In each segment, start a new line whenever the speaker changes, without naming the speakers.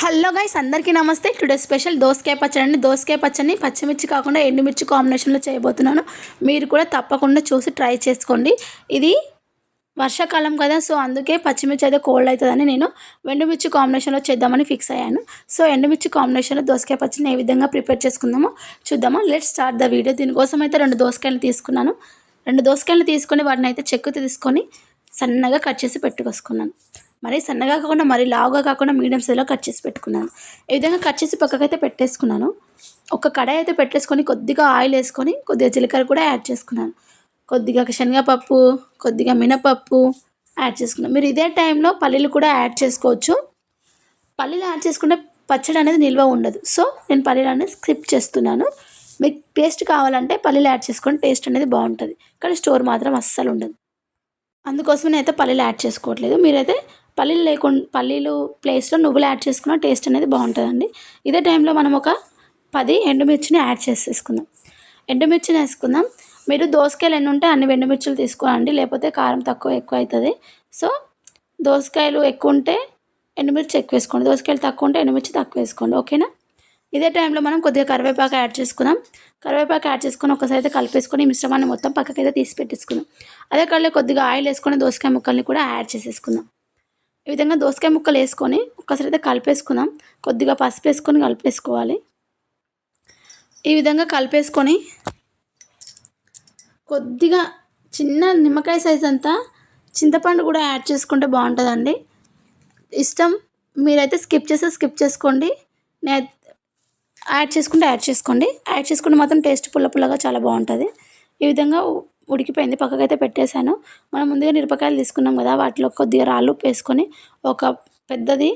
Hello guys, అందరికీ నమస్తే. Today special దోసకాయ పచ్చడి అండి. దోసకాయ పచ్చడిని పచ్చిమిర్చి కాకుండా ఎండుమిర్చి కాంబినేషన్లో చేయబోతున్నాను. మీరు కూడా తప్పకుండా చూసి ట్రై చేసుకోండి. ఇది వర్షాకాలం కదా, సో అందుకే పచ్చిమిర్చి అయితే కోల్డ్ అవుతుందని నేను ఎండుమిర్చి కాంబినేషన్లో చేద్దామని ఫిక్స్ అయ్యాను. సో ఎండుమిర్చి కాంబినేషన్లో దోసకాయ పచ్చడిని ఏ విధంగా ప్రిపేర్ చేసుకుందామో చూద్దామా. Let's start the video. దీనికోసం అయితే 2 దోసకాయలు తీసుకున్నాను. 2 దోసకాయలు తీసుకొని వాటిని అయితే చెక్కుతూ తీసుకొని సన్నగా కట్ చేసి పెట్టుకొసుకున్నాను. మరీ సన్నగా కాకుండా మరీ లావుగా కాకుండా మీడియం సైజులో కట్ చేసి పెట్టుకున్నాను. ఈ విధంగా కట్ చేసి పక్కకైతే పెట్టేసుకున్నాను. ఒక కడాయి అయితే పెట్టేసుకొని కొద్దిగా ఆయిల్ వేసుకొని కొద్దిగా జీలకర్ర కూడా యాడ్ చేసుకున్నాను. కొద్దిగా శనగపప్పు, కొద్దిగా మినపప్పు యాడ్ చేసుకున్నాను. మీరు ఇదే టైంలో పల్లీలు కూడా యాడ్ చేసుకోవచ్చు. పల్లీలు యాడ్ చేసుకుంటే పచ్చడి అనేది నిల్వ ఉండదు. సో నేను పల్లీలు అనేది స్కిప్ చేస్తున్నాను. మీకు టేస్ట్ కావాలంటే పల్లీలు యాడ్ చేసుకొని టేస్ట్ అనేది బాగుంటుంది, కానీ స్టోర్ మాత్రం అస్సలు ఉండదు. అందుకోసం నేనైతే పల్లీలు యాడ్ చేసుకోవట్లేదు. మీరైతే పల్లీలు ప్లేస్లో నువ్వులు యాడ్ చేసుకున్న టేస్ట్ అనేది బాగుంటుందండి. ఇదే టైంలో మనం ఒక 10 ఎండుమిర్చిని యాడ్ చేసేసుకుందాం. ఎండుమిర్చిని వేసుకుందాం. మీరు దోసకాయలు ఎన్ని ఉంటే అన్ని ఎండుమిర్చులు తీసుకోండి, లేకపోతే కారం తక్కువ ఎక్కువ అవుతుంది. సో దోసకాయలు ఎక్కువ ఉంటే ఎండుమిర్చి ఎక్కువ వేసుకోండి, దోసకాయలు తక్కువ ఉంటే ఎండుమిర్చి తక్కువ వేసుకోండి. ఓకేనా. ఇదే టైంలో మనం కొద్దిగా కరివేపాకు యాడ్ చేసుకుందాం. కరివేపాకు యాడ్ చేసుకొని ఒకసారి అయితే కలిపేసుకొని మిశ్రమాన్ని మొత్తం పక్కకైతే తీసి పెట్టేసుకుందాం. అదే కళ్ళే కొద్దిగా ఆయిల్ వేసుకొని దోసకాయ ముక్కల్ని కూడా యాడ్ చేసేసుకుందాం. ఈ విధంగా దోసకాయ ముక్కలు వేసుకొని ఒక్కసారి అయితే కలిపేసుకుందాం. కొద్దిగా పసుపు వేసుకొని కలిపేసుకోవాలి. ఈ విధంగా కలిపేసుకొని కొద్దిగా చిన్న నిమ్మకాయ సైజ్ అంతా చింతపండు కూడా యాడ్ చేసుకుంటే బాగుంటుందండి. ఇష్టం మీరైతే స్కిప్ చేసుకోండి. యాడ్ చేసుకోండి. యాడ్ చేసుకుంటే మాత్రం టేస్ట్ పుల్లగా చాలా బాగుంటుంది. ఈ విధంగా ఉడికిపోయింది, పక్కకైతే పెట్టేశాను. మనం ముందుగా మిరపకాయలు తీసుకున్నాం కదా, వాటిలో కొద్దిగా రాళ్ళు ఉప్పు వేసుకొని ఒక పెద్దది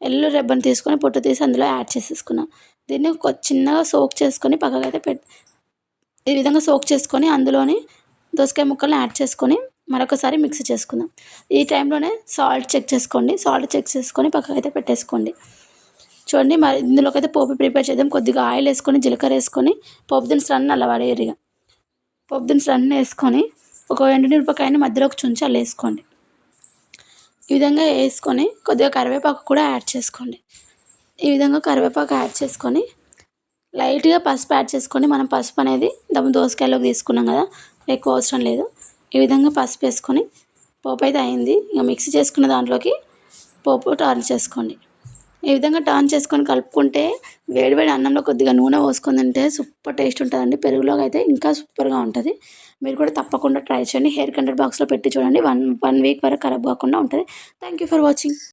ఎల్లు రెబ్బను తీసుకొని పొట్టు తీసి అందులో యాడ్ చేసేసుకున్నాం. దీన్ని చిన్నగా సోక్ చేసుకొని పక్కకైతే ఈ విధంగా సోక్ చేసుకొని అందులోని దోసకాయ ముక్కల్ని యాడ్ చేసుకొని మరొకసారి మిక్స్ చేసుకుందాం. ఈ టైంలోనే సాల్ట్ చెక్ చేసుకొని పక్కకైతే పెట్టేసుకోండి. చూడండి, మరి ఇందులోకి అయితే పోపు ప్రిపేర్ చేద్దాం. కొద్దిగా ఆయిల్ వేసుకొని జీలకర్ర వేసుకొని పోపు దినుసులు అన్నీ అలా పడేయరిగా పోపు దినుసులు అన్నీ వేసుకొని ఒక ఎండుమిరపకాయని మధ్యలోకి చుంచి అలా వేసుకోండి. ఈ విధంగా వేసుకొని కొద్దిగా కరివేపాకు కూడా యాడ్ చేసుకోండి. ఈ విధంగా కరివేపాకు యాడ్ చేసుకొని లైట్గా పసుపు యాడ్ చేసుకొని, మనం పసుపు అనేది దోసకాయలోకి తీసుకున్నాం కదా, ఎక్కువ అవసరం లేదు. ఈ విధంగా పసుపు వేసుకొని పోపు అయితే అయింది. ఇక మిక్సీ చేసుకున్న దాంట్లోకి పోపు టర్న్ చేసుకోండి. ఈ విధంగా టర్న్ చేసుకొని కలుపుకుంటే వేడివేడి అన్నంలో కొద్దిగా నూనె పోసుకొని తింటే సూపర్ టేస్ట్ ఉంటుందండి. పెరుగులో అయితే ఇంకా సూపర్గా ఉంటుంది. మీరు కూడా తప్పకుండా ట్రై చేయండి. హెయిర్ కండర్ బాక్స్లో పెట్టి చూడండి. వన్ వీక్ వరకు ఖరాబ్ కాకుండా ఉంటుంది. Thank you for watching.